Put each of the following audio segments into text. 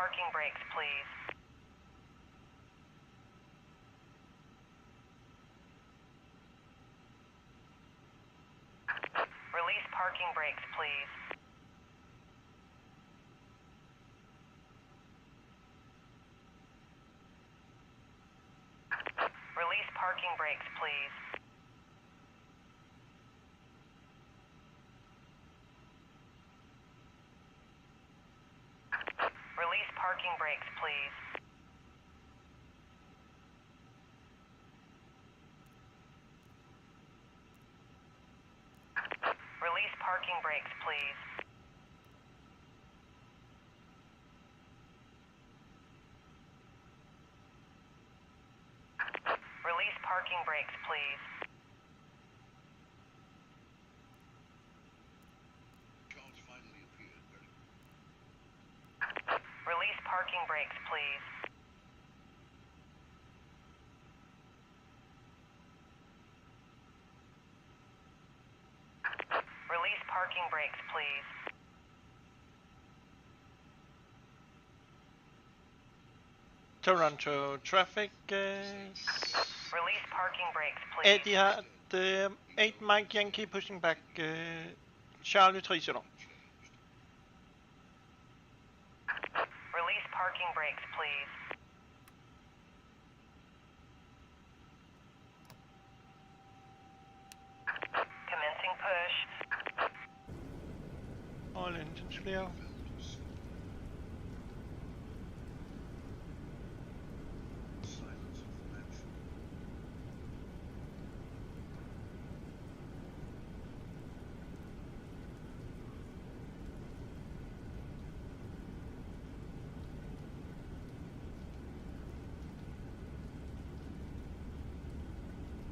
parking brakes, please. Release parking brakes, please. Release parking brakes, please. Release parking brakes, please. Release parking brakes, please. Release parking brakes, please. Charles finally appeared very... Release parking brakes, please. Release parking brakes, please. Toronto traffic. Release parking brakes, please. Etihad 8 Mike Yankee pushing back. Charlie 3 0. Release parking brakes, please. Commencing push. All engines clear. Silence of the mansion.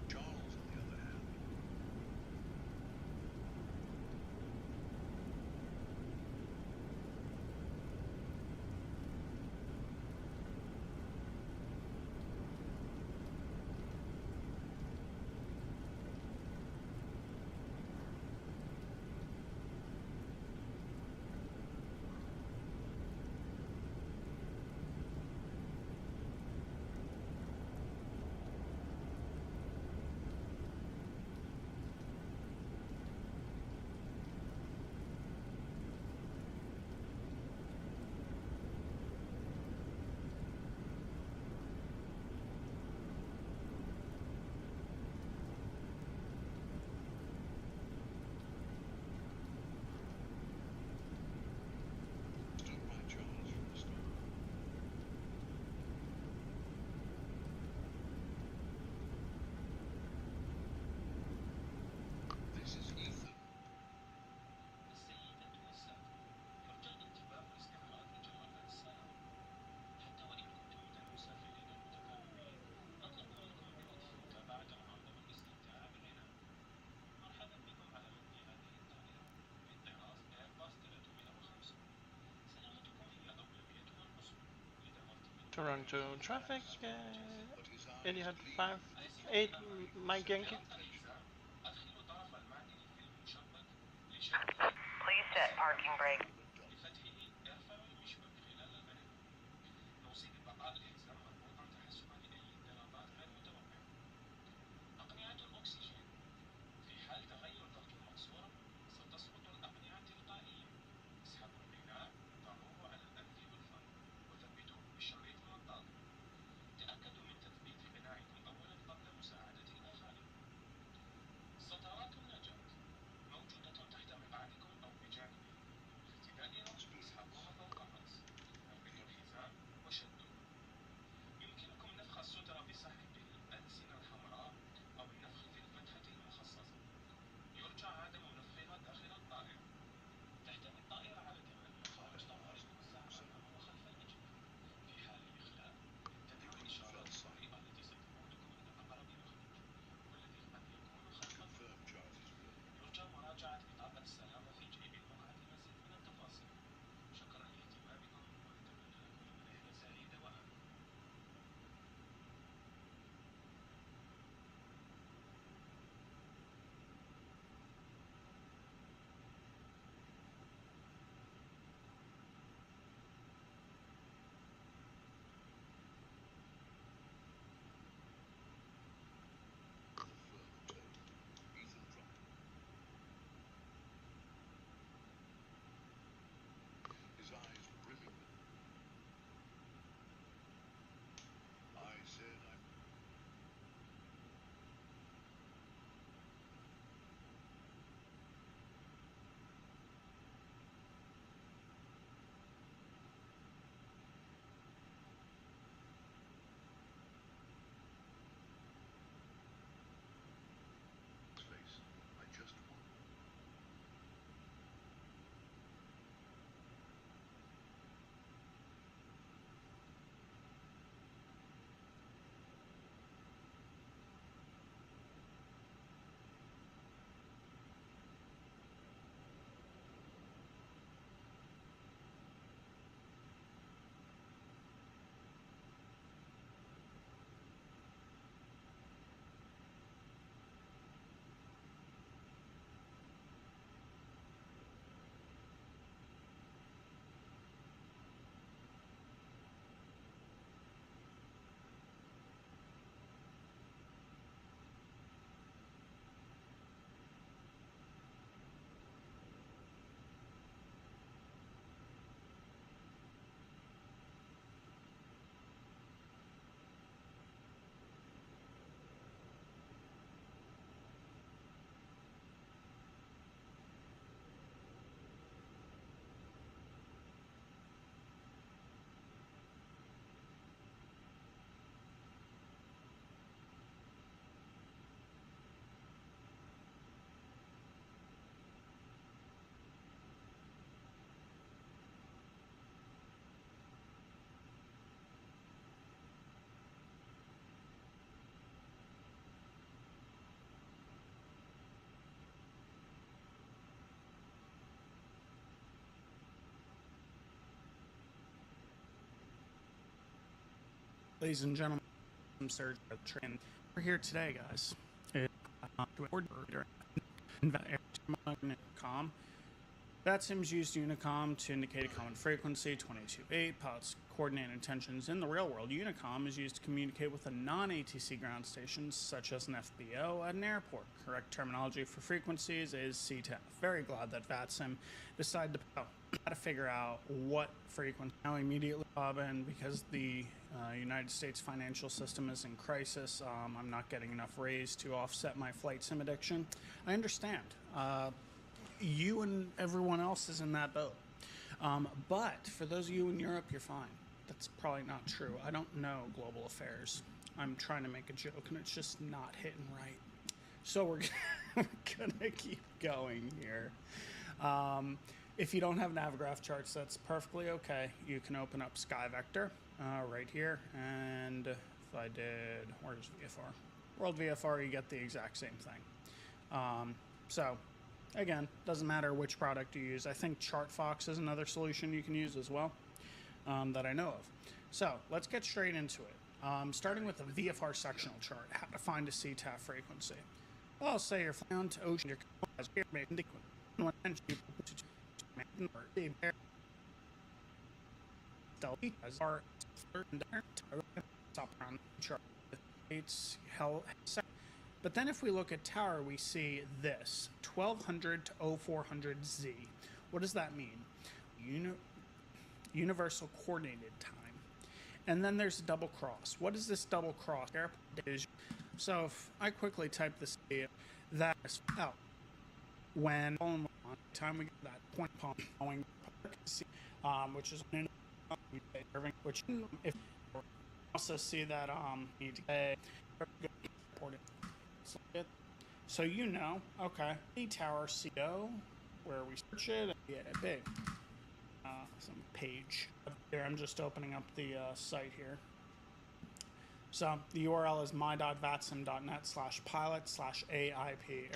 Charles, on the other hand, stood by Charles from the start. This is Ethan. السيدة والسادة، يرجى الانتباه والاستعراض لجرائم السيارة. حتى وإن كنتم من المسافرين المتكررين، أطلب منكم بلطف متابعة العرض والاستمتاع بالعناية. مرحبا بكم على متن هذه الطائرة من طراز إيرباص 350. سلامتكم هي أولويتنا القصوى. إذا مرتبط Toronto traffic. But his eyes Etihad gleamed 5 8 Mike Yankee. أدخل طرف المعدن في المشبك لشده Please set parking brake. لفتحه ارفعوا المشبك خلال المناورة. نوصي ببقاء الحزام مربوطا تحسبا لأي انضرابات غير متوقعة. أقنعة الأكسجين. في حال تغير ضغط المقصورة ستسقط الأقنعة تلقائيا. اسحبوا القناع، ضعوه على الأنف والفم وثبتوه بالشريط المطاط. تأكدوا من تثبيت قناعكم أولا قبل مساعدة الآخرين. ستارات النجاة موجودة تحت مقعدكم أو بجانبه. Ladies and gentlemen, I'm Serge Train. We're here today, guys. To order Unicom. VATSIM's used Unicom to indicate a common frequency, 22.8. Pilots coordinate intentions in the real world. Unicom is used to communicate with a non-ATC ground station, such as an FBO at an airport. Correct terminology for frequencies is CTAF. Very glad that VATSIM decided to figure out what frequency. Now immediately, and because the United States financial system is in crisis, I'm not getting enough raise to offset my flight sim addiction. I understand. You and everyone else is in that boat. But for those of you in Europe, you're fine. That's probably not true. I don't know global affairs. I'm trying to make a joke and it's just not hitting right. So we're gonna keep going here. If you don't have Navigraph charts, that's perfectly okay. You can open up SkyVector right here. And if I did, where's VFR? World VFR, you get the exact same thing. So again, doesn't matter which product you use. I think ChartFox is another solution you can use as well that I know of. So let's get straight into it. Starting with the VFR sectional chart, how to find a CTAF frequency. Well, say you're flying to ocean, but then if we look at tower, we see this 1200 to 0400Z. What does that mean? Universal coordinated time. And then there's a double cross. What is this double cross? So if I quickly type this, that is out. When time we get that point going, which is which if you also see that need to pay. So you know, okay, the tower CO, where we search it, and get it big. Some page here. I'm just opening up the site here. So the URL is my.vatsim.net/pilot/AIP.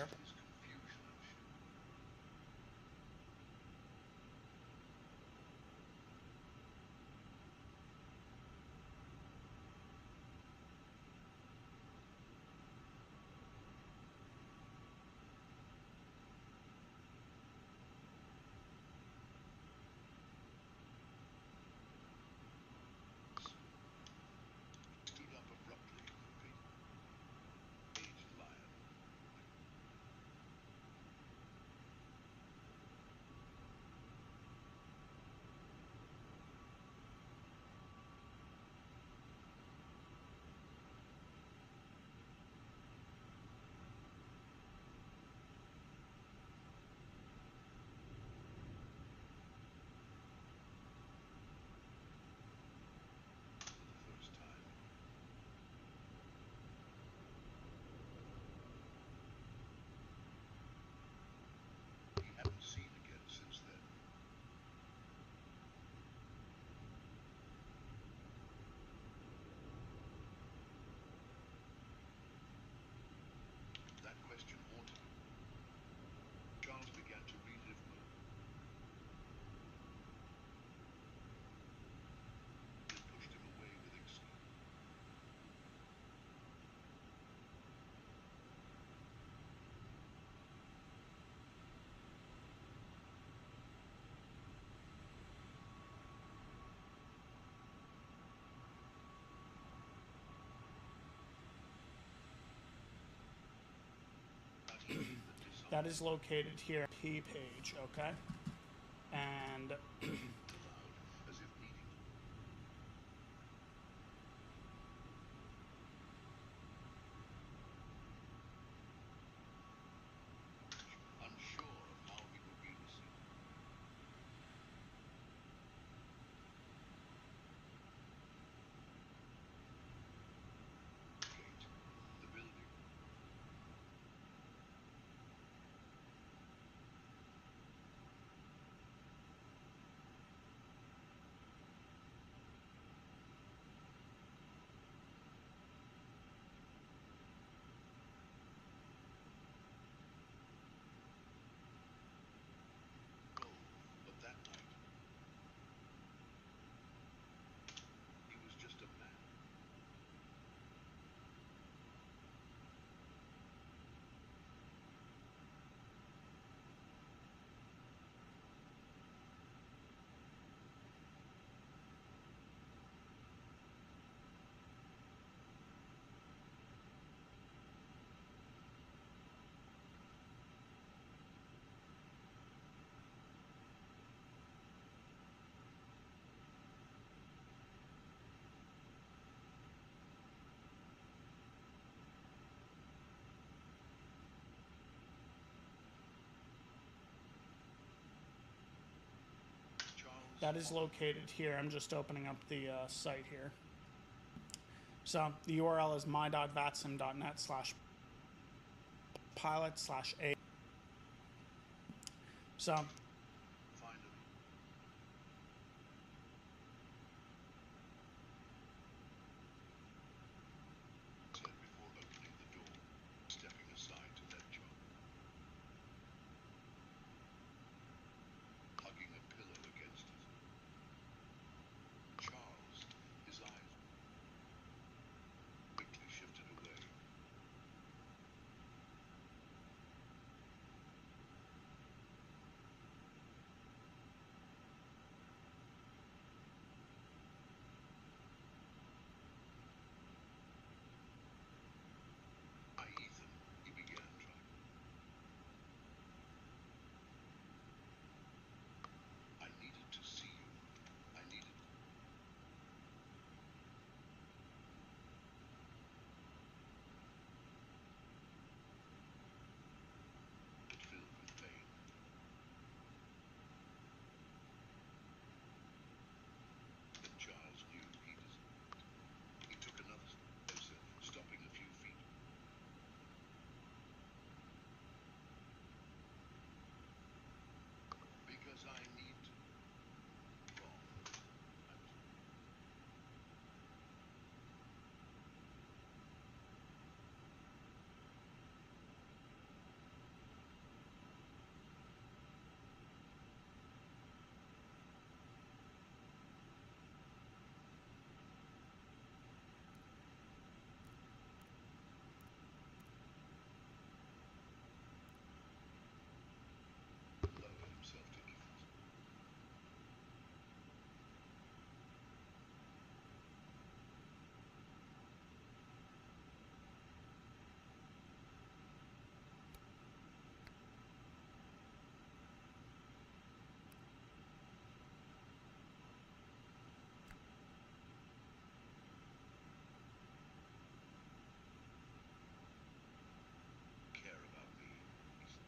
That is located here, P page, okay? And That is located here. I'm just opening up the site here. So the URL is my.vatsim.net/pilot/a. So Finally. Said before opening the door, stepping aside to let John. Hugging a pillow against it. Charles, his eyes quickly shifted away. Hi, Ethan, he began trying. I needed to see you. I needed. It filled with pain. Then Charles knew he deserved. He took another step closer, stopping a few feet. Because I need to. Wrong. I was. Lowered himself to equals. Care about me, he said.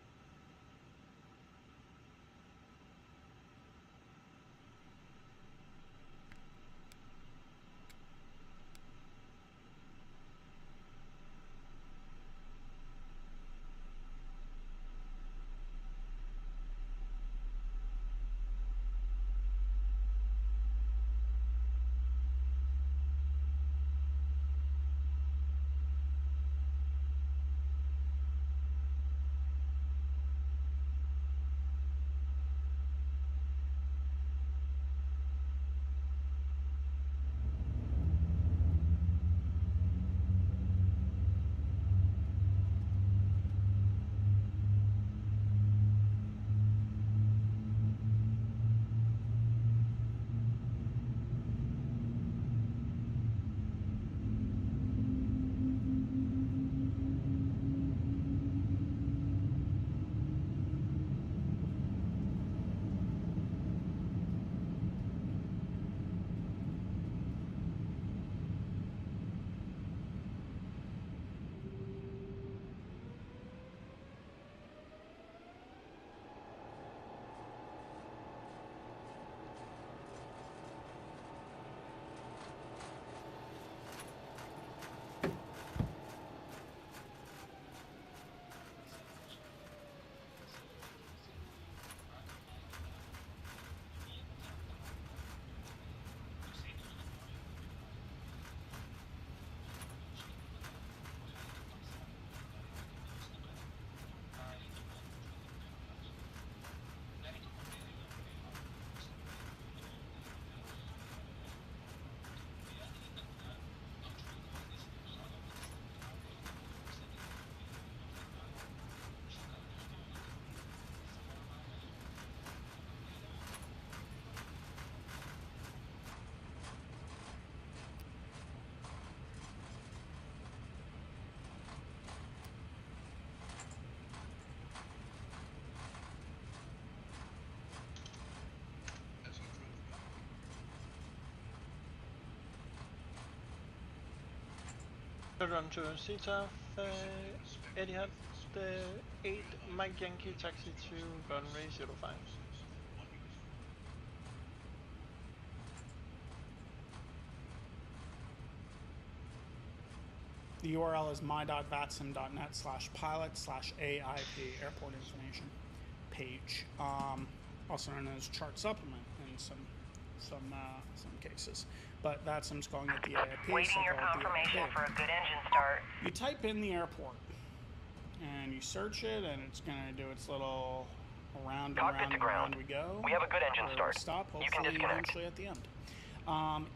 As he drove back, Hold on to CTAF, Etihad, 8 Mike Yankee taxi to runway 05. one he was The URL is my.vatsim.net/pilot/AIP, airport information page, also known as chart supplement in some cases. But Vatsim's calling it the AIP. Waiting so your call it the confirmation AIP. for a good engine start. You type in the airport, and you search it, and it's going to do its little around and Cockpit around to and around ground. we go. We have a good engine Where we start. stop, You can hopefully disconnect. eventually at the end.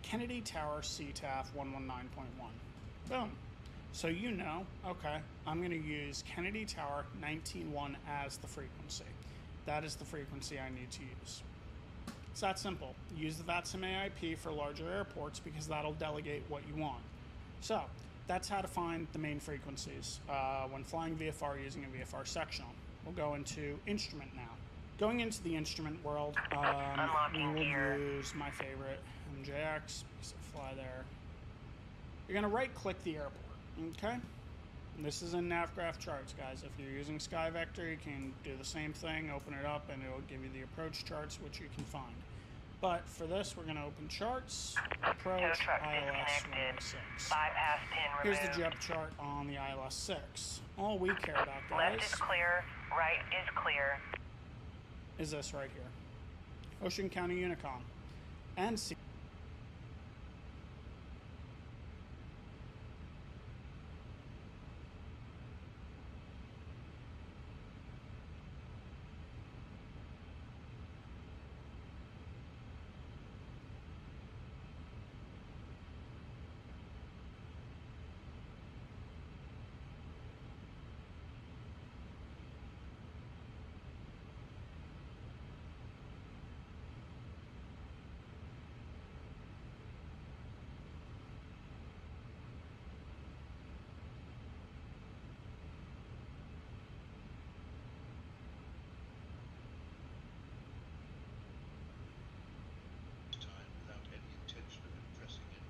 Kennedy Tower CTAF 119.1. Boom. So you know, okay, I'm going to use Kennedy Tower 19.1 as the frequency. That is the frequency I need to use. It's that simple. Use the VATSIM AIP for larger airports because that'll delegate what you want. So that's how to find the main frequencies when flying VFR using a VFR sectional. We'll go into instrument now. Going into the instrument world, we Unlocking will gear. use my favorite, MJX, because I fly there. You're going to right-click the airport, okay? And this is in NavGraph charts, guys. If you're using SkyVector, you can do the same thing, open it up, and it'll give you the approach charts, which you can find. But for this, we're going to open charts, Tow approach, truck ILS disconnected. 106. Bypass pin Here's removed. the JEP chart on the ILS 6. All we care about, Left is guys, clear. Right is clear. is this right here. Ocean County Unicom. And C. Time without any intention of impressing him.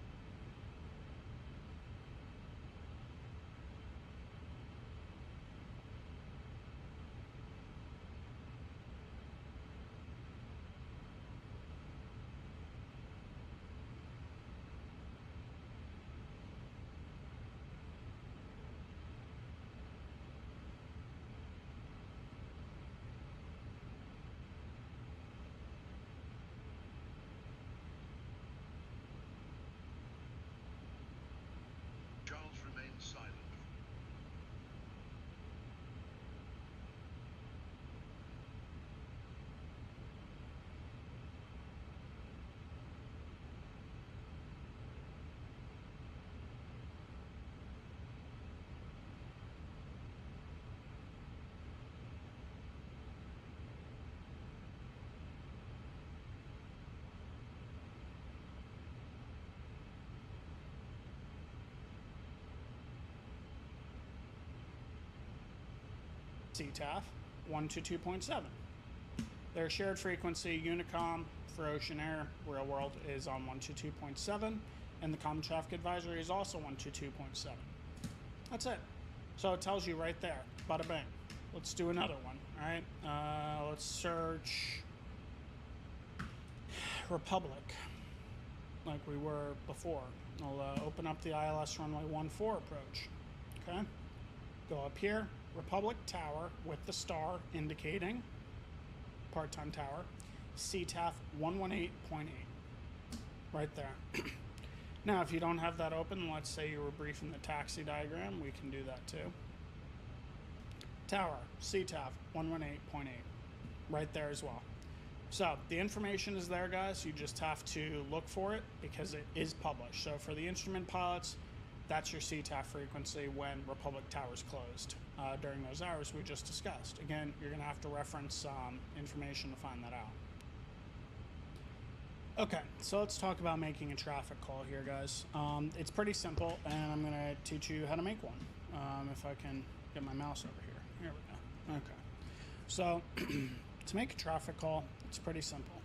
Charles remained silent. CTAF 122.7. Their shared frequency, Unicom for Ocean Air, Real World, is on 122.7, and the Common Traffic Advisory is also 122.7. That's it. So it tells you right there. Bada bang. Let's do another one. All right. Let's search Republic, like we were before. I'll open up the ILS runway 14 approach. Okay. Go up here, Republic Tower with the star indicating part-time tower, CTAF 118.8, right there. Now, if you don't have that open, let's say you were briefing the taxi diagram, we can do that too. Tower, CTAF 118.8, right there as well. So the information is there, guys. You just have to look for it because it is published. So for the instrument pilots, that's your CTAF frequency when Republic Tower's closed during those hours we just discussed. Again, you're going to have to reference information to find that out. Okay, so let's talk about making a traffic call here, guys. It's pretty simple, and I'm going to teach you how to make one. If I can get my mouse over here. Here we go. Okay. So to make a traffic call, it's pretty simple.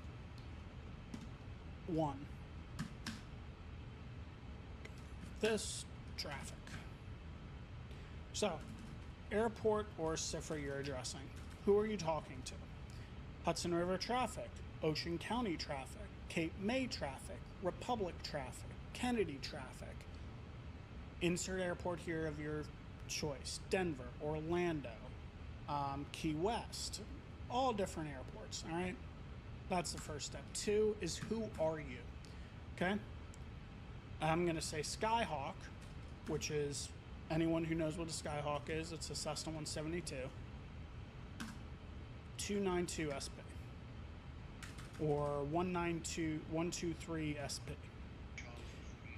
1. This traffic. So, airport or CIFR you're addressing. Who are you talking to? Hudson River traffic, Ocean County traffic, Cape May traffic, Republic traffic, Kennedy traffic. Insert airport here of your choice. Denver, Orlando, Key West, all different airports, all right? That's the first step. 2 is who are you, okay? I'm going to say Skyhawk, which is anyone who knows what a Skyhawk is. It's a Cessna 172, 292 SP, or 123 SP.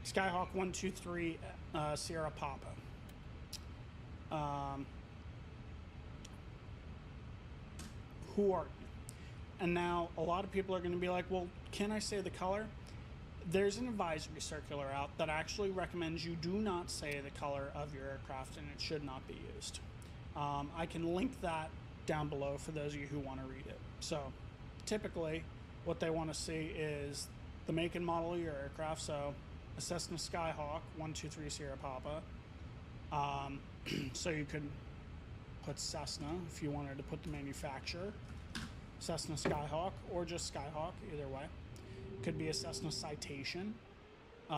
Skyhawk 123 Sierra Papa. Who are you? And now a lot of people are going to be like, well, can I say the color? There's an advisory circular out that actually recommends you do not say the color of your aircraft, and it should not be used. I can link that down below for those of you who want to read it. So typically what they want to see is the make and model of your aircraft. So a Cessna Skyhawk 123 Sierra Papa. So you could put Cessna if you wanted to put the manufacturer, Cessna Skyhawk, or just Skyhawk, either way. Could be a Cessna Citation, you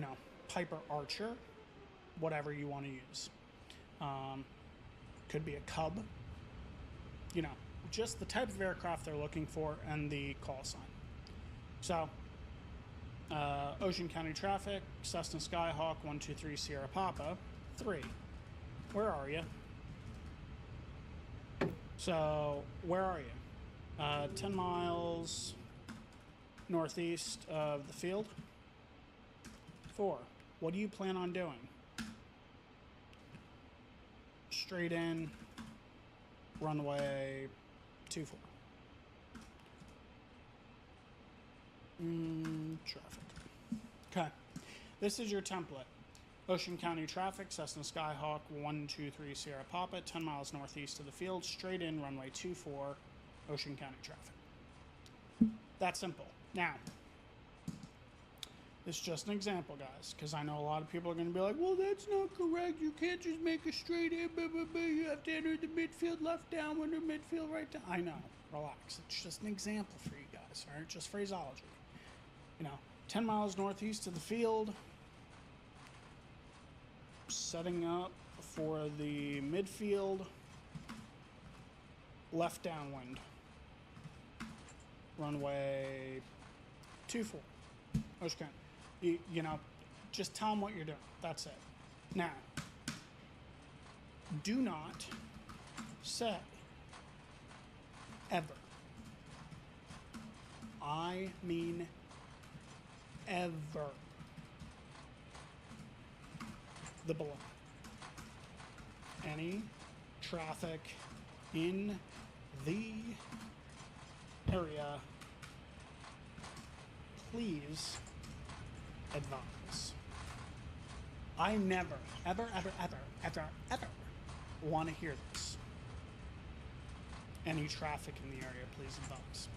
know, Piper Archer, whatever you want to use. Could be a Cub, you know, just the type of aircraft they're looking for and the call sign. So, Ocean County Traffic, Cessna Skyhawk 123 Sierra Papa 3. Where are you? So, where are you? 10 miles northeast of the field. 4. What do you plan on doing? Straight in, runway 24. Traffic. Okay. This is your template. Ocean County Traffic, Cessna Skyhawk 123 Sierra Papa, 10 miles northeast of the field, straight in, runway 24, Ocean County Traffic. That simple. Now, this is just an example, guys, because I know a lot of people are going to be like, well, that's not correct. You can't just make a straight in, blah, blah, blah. You have to enter the midfield left downwind or midfield right down. I know. Relax. It's just an example for you guys, all right? Just phraseology. You know, 10 miles northeast of the field, setting up for the midfield, left downwind, runway 24. Okay, you know, just tell them what you're doing. That's it. Now, do not say ever. I mean ever. The below. Any traffic in the area, please advise. I never, ever, ever, ever, ever, ever want to hear this. Any traffic in the area, please advise.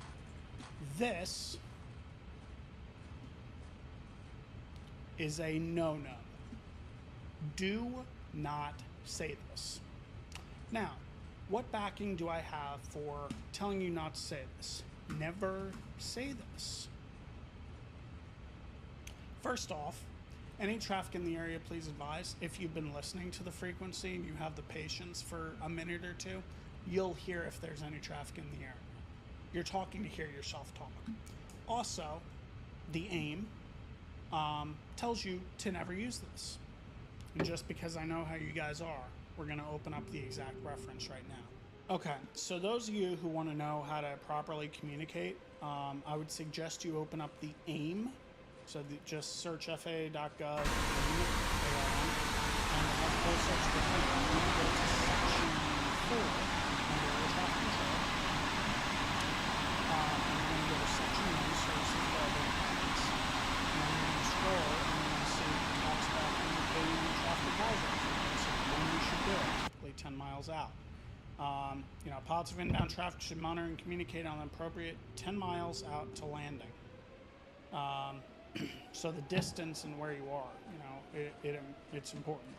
This is a no-no. Do not say this. Now, what backing do I have for telling you not to say this? Never say this. First off, any traffic in the area, please advise. If you've been listening to the frequency and you have the patience for a minute or two, you'll hear if there's any traffic in the area. You're talking to hear yourself talk. Also, the AIM tells you to never use this. And just because I know how you guys are, we're going to open up the exact reference right now. Okay, so those of you who want to know how to properly communicate, I would suggest you open up the AIM. So just search FAA.gov and have full search for AIM. You go to section 4 under air traffic control. And then you're going to go to section 1, services global plans. And then you're going to scroll and you're going to see it talks about communicating with traffic advisory. So when you should do it, typically 10 miles out. You know, pilots of inbound traffic should monitor and communicate on the appropriate 10 miles out to landing. So the distance and where you are, you know, it's important.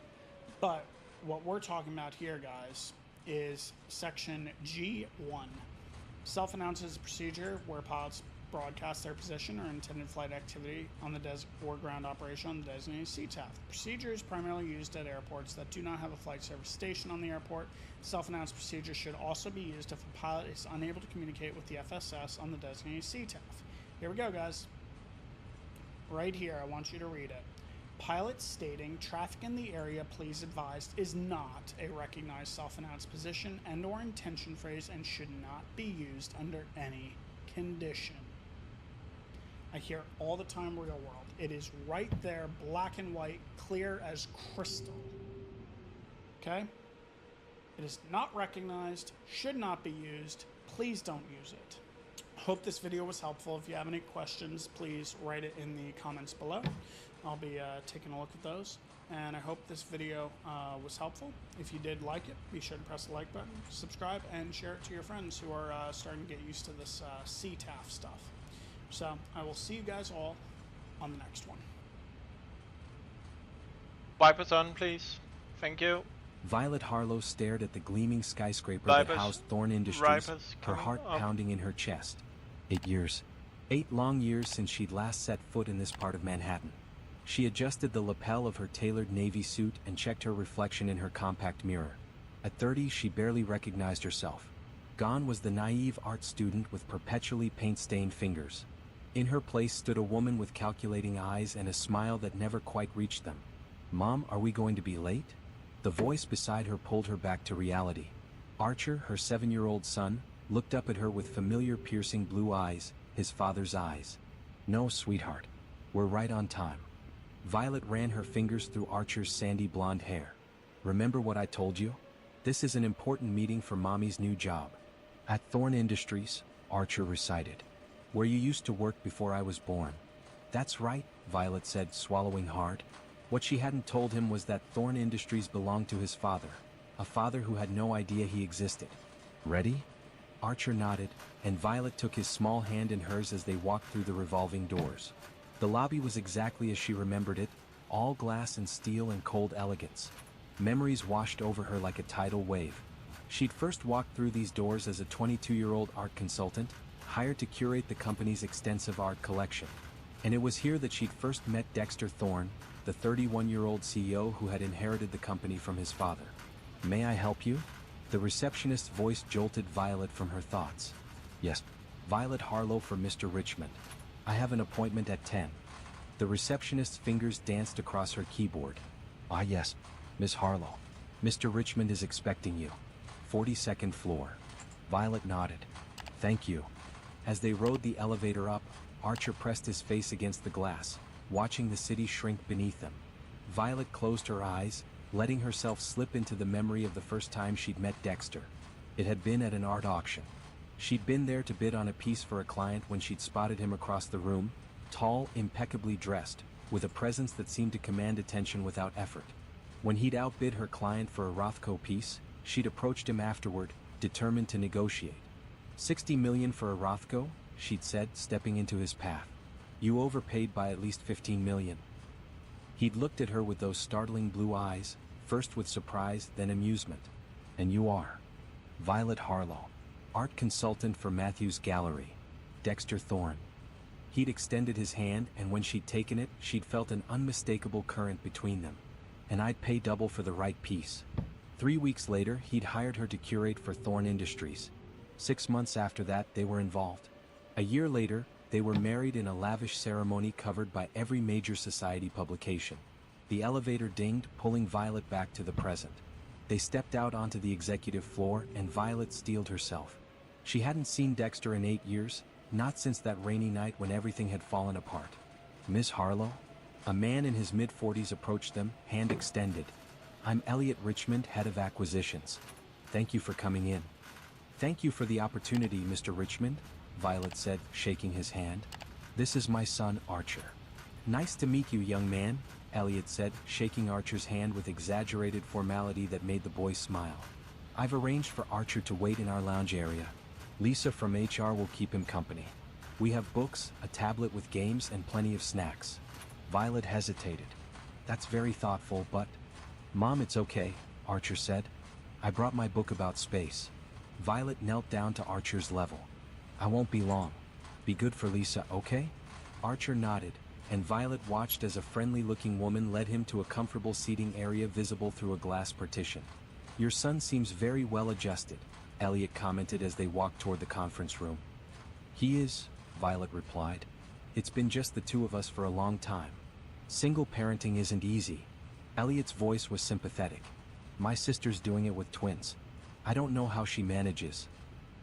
But what we're talking about here, guys, is section G1. Self-announces a procedure where pilots broadcast their position or intended flight activity on the or ground operation on the designated CTAF. The procedure is primarily used at airports that do not have a flight service station on the airport. Self-announced procedure should also be used if a pilot is unable to communicate with the FSS on the designated CTAF. Here we go, guys. Right here, I want you to read it. Pilot stating traffic in the area, please advise, is not a recognized self-announced position and or intention phrase and should not be used under any condition. I hear all the time real world. It is right there, black and white, clear as crystal. Okay? It is not recognized, should not be used. Please don't use it. Hope this video was helpful. If you have any questions, please write it in the comments below. I'll be taking a look at those. And I hope this video was helpful. If you did like it, be sure to press the like button, subscribe, and share it to your friends who are starting to get used to this CTAF stuff. So I will see you guys all on the next one. Wipers on, please. Thank you. Violet Harlow stared at the gleaming skyscraper Vipers, that housed Thorn Industries, Vipers, her come heart up. pounding in her chest. 8 years. 8 long years since she'd last set foot in this part of Manhattan. She adjusted the lapel of her tailored navy suit and checked her reflection in her compact mirror. At 30, she barely recognized herself. Gone was the naive art student with perpetually paint-stained fingers. In her place stood a woman with calculating eyes and a smile that never quite reached them. "Mom, are we going to be late?" The voice beside her pulled her back to reality. Archer, her 7-year-old son, looked up at her with familiar piercing blue eyes, his father's eyes. "No, sweetheart. We're right on time." Violet ran her fingers through Archer's sandy blonde hair. "Remember what I told you? This is an important meeting for Mommy's new job." "At Thorn Industries," Archer recited. "Where you used to work before I was born." "That's right," Violet said, swallowing hard. What she hadn't told him was that Thorn Industries belonged to his father, a father who had no idea he existed. "Ready?" Archer nodded, and Violet took his small hand in hers as they walked through the revolving doors. The lobby was exactly as she remembered it, all glass and steel and cold elegance. Memories washed over her like a tidal wave. She'd first walked through these doors as a 22-year-old art consultant, hired to curate the company's extensive art collection. And it was here that she'd first met Dexter Thorne, the 31-year-old CEO who had inherited the company from his father. "May I help you?" The receptionist's voice jolted Violet from her thoughts. "Yes, Violet Harlow for Mr. Richmond. I have an appointment at 10. The receptionist's fingers danced across her keyboard. "Ah yes, Miss Harlow. Mr. Richmond is expecting you. 42nd floor." Violet nodded. "Thank you." As they rode the elevator up, Archer pressed his face against the glass, watching the city shrink beneath them. Violet closed her eyes, letting herself slip into the memory of the first time she'd met Dexter. It had been at an art auction. She'd been there to bid on a piece for a client when she'd spotted him across the room, tall, impeccably dressed, with a presence that seemed to command attention without effort. When he'd outbid her client for a Rothko piece, she'd approached him afterward, determined to negotiate. $60 million for a Rothko, she'd said, stepping into his path. "You overpaid by at least $15 million. He'd looked at her with those startling blue eyes, first with surprise, then amusement. "And you are?" "Violet Harlow, art consultant for Matthews Gallery. Dexter Thorne." He'd extended his hand, and when she'd taken it, she'd felt an unmistakable current between them. "And I'd pay double for the right piece." 3 weeks later, he'd hired her to curate for Thorn Industries. 6 months after that, they were involved. A year later, they were married in a lavish ceremony covered by every major society publication. The elevator dinged, pulling Violet back to the present. They stepped out onto the executive floor, and Violet steeled herself. She hadn't seen Dexter in 8 years, not since that rainy night when everything had fallen apart. "Miss Harlow?" A man in his mid-40s approached them, hand extended. "I'm Elliot Richmond, head of acquisitions. Thank you for coming in." "Thank you for the opportunity, Mr. Richmond," Violet said, shaking his hand. "This is my son, Archer." "Nice to meet you, young man," Elliot said, shaking Archer's hand with exaggerated formality that made the boy smile. "I've arranged for Archer to wait in our lounge area. Lisa from HR will keep him company. We have books, a tablet with games, and plenty of snacks." Violet hesitated. "That's very thoughtful, but—" "Mom, it's okay," Archer said. "I brought my book about space." Violet knelt down to Archer's level. "I won't be long. Be good for Lisa, okay? Archer nodded, and Violet watched as a friendly-looking woman led him to a comfortable seating area visible through a glass partition. Your son seems very well adjusted, Elliot commented as they walked toward the conference room. He is, Violet replied. It's been just the two of us for a long time. Single parenting isn't easy. Elliot's voice was sympathetic. My sister's doing it with twins. I don't know how she manages.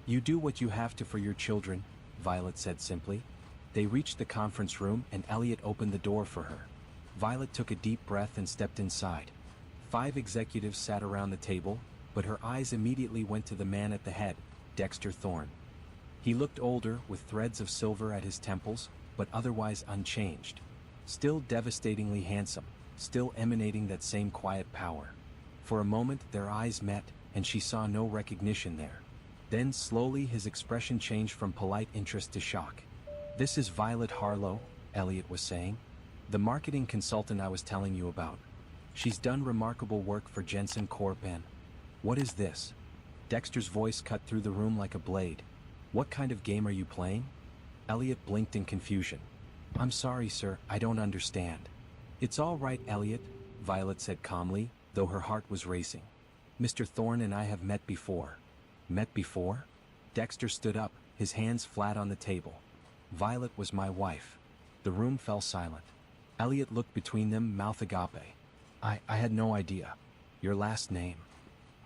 You do what you have to for your children, Violet said simply. They reached the conference room and Elliot opened the door for her. Violet took a deep breath and stepped inside. 5 executives sat around the table, but her eyes immediately went to the man at the head, Dexter Thorne. He looked older, with threads of silver at his temples, but otherwise unchanged. Still devastatingly handsome, still emanating that same quiet power. For a moment their eyes met, and she saw no recognition there. Then slowly his expression changed from polite interest to shock. This is Violet Harlow, Elliot was saying. The marketing consultant I was telling you about. She's done remarkable work for Jensen Corp and... What is this? Dexter's voice cut through the room like a blade. What kind of game are you playing? Elliot blinked in confusion. I'm sorry, sir, I don't understand. It's all right, Elliot, Violet said calmly, though her heart was racing. Mr. Thorne and I have met before. Met before? Dexter stood up, his hands flat on the table. Violet was my wife. The room fell silent. Elliot looked between them, mouth agape. I had no idea. Your last name.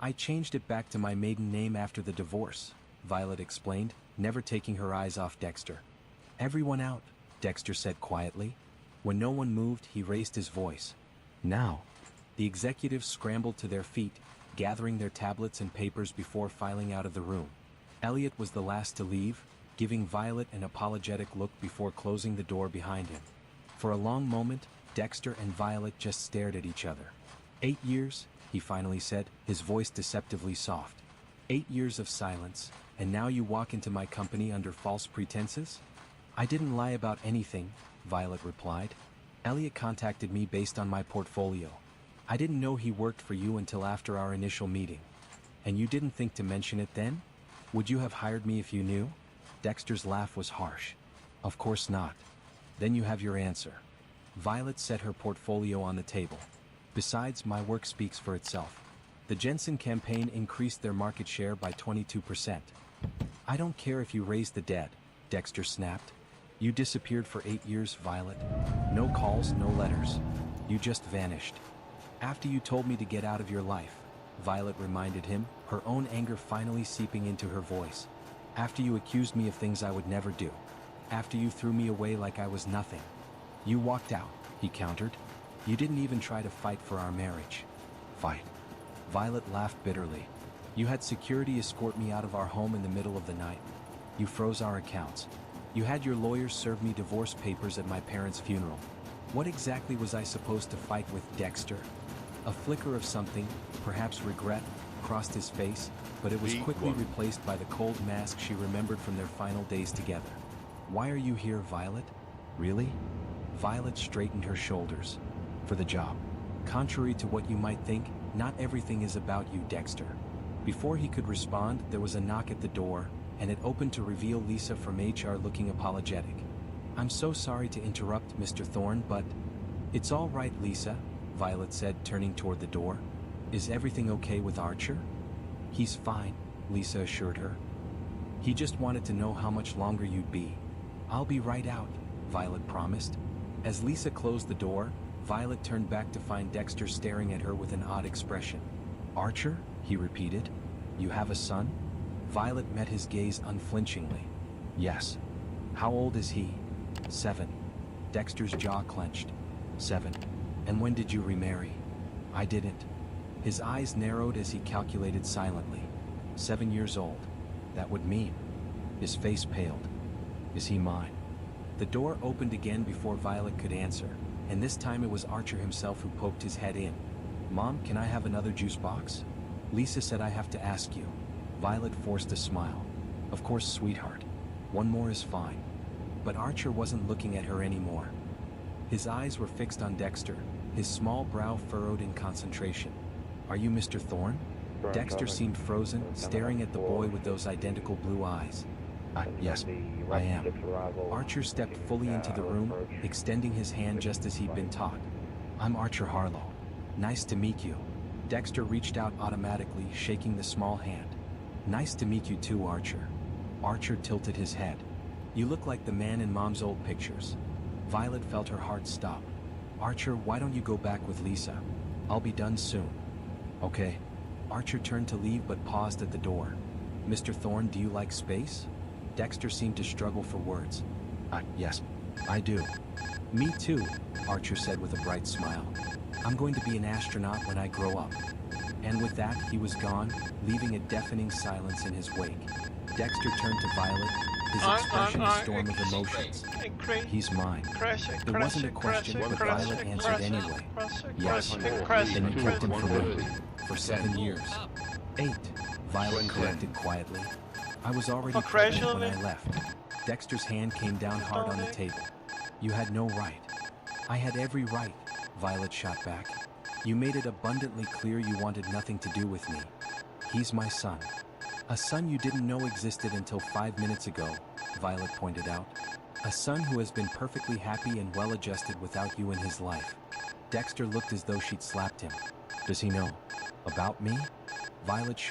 I changed it back to my maiden name after the divorce, Violet explained, never taking her eyes off Dexter. Everyone out, Dexter said quietly. When no one moved, he raised his voice. Now. The executives scrambled to their feet, gathering their tablets and papers before filing out of the room. Elliot was the last to leave, giving Violet an apologetic look before closing the door behind him. For a long moment, Dexter and Violet just stared at each other. 8 years, he finally said, his voice deceptively soft. 8 years of silence, and now you walk into my company under false pretenses? I didn't lie about anything, Violet replied. Elliot contacted me based on my portfolio. I didn't know he worked for you until after our initial meeting. And you didn't think to mention it then? Would you have hired me if you knew? Dexter's laugh was harsh. Of course not. Then you have your answer. Violet set her portfolio on the table. Besides, my work speaks for itself. The Jensen campaign increased their market share by 22%. I don't care if you raise the dead, Dexter snapped. You disappeared for 8 years, Violet. No calls, no letters. You just vanished. After you told me to get out of your life, Violet reminded him, her own anger finally seeping into her voice. After you accused me of things I would never do. After you threw me away like I was nothing. You walked out, he countered. You didn't even try to fight for our marriage. Fight. Violet laughed bitterly. You had security escort me out of our home in the middle of the night. You froze our accounts. You had your lawyers serve me divorce papers at my parents' funeral. What exactly was I supposed to fight with, Dexter? A flicker of something, perhaps regret, crossed his face, but it was quickly replaced by the cold mask she remembered from their final days together. Why are you here, Violet? Really? Violet straightened her shoulders. For the job. Contrary to what you might think, not everything is about you, Dexter. Before he could respond, there was a knock at the door, and it opened to reveal Lisa from HR looking apologetic. I'm so sorry to interrupt, Mr. Thorne, but... It's all right, Lisa, Violet said, turning toward the door. Is everything okay with Archer? He's fine, Lisa assured her. He just wanted to know how much longer you'd be. I'll be right out, Violet promised. As Lisa closed the door, Violet turned back to find Dexter staring at her with an odd expression. Archer? He repeated. You have a son? Violet met his gaze unflinchingly. Yes. How old is he? 7. Dexter's jaw clenched. 7. And when did you remarry? I didn't. His eyes narrowed as he calculated silently. 7 years old. That would mean. His face paled. Is he mine? The door opened again before Violet could answer, and this time it was Archer himself who poked his head in. Mom, can I have another juice box? Lisa said I have to ask you. Violet forced a smile. Of course, sweetheart. One more is fine. But Archer wasn't looking at her anymore. His eyes were fixed on Dexter, his small brow furrowed in concentration. Are you Mr. Thorne? Dexter seemed frozen, staring at the boy with those identical blue eyes. Yes, I am. Archer stepped fully into the room, extending his hand just as he'd been taught. I'm Archer Harlow. Nice to meet you. Dexter reached out automatically, shaking the small hand. Nice to meet you too, Archer. Archer tilted his head. You look like the man in Mom's old pictures. Violet felt her heart stop. Archer, why don't you go back with Lisa? I'll be done soon. Okay. Archer turned to leave but paused at the door. Mr. Thorne, do you like space? Dexter seemed to struggle for words. Yes, I do. Me too, Archer said with a bright smile. I'm going to be an astronaut when I grow up. And with that, he was gone, leaving a deafening silence in his wake. Dexter turned to Violet, his expression a storm of emotions. He's mine. It wasn't a question, but Violet answered anyway. Yes, and you kept him for me. For 7 years. 8, Violet corrected quietly. I was already pregnant when I left. Dexter's hand came down hard on the table. You had no right. I had every right, Violet shot back. You made it abundantly clear you wanted nothing to do with me. He's my son. A son you didn't know existed until 5 minutes ago, Violet pointed out. A son who has been perfectly happy and well-adjusted without you in his life. Dexter looked as though she'd slapped him. Does he know about me? Violet shook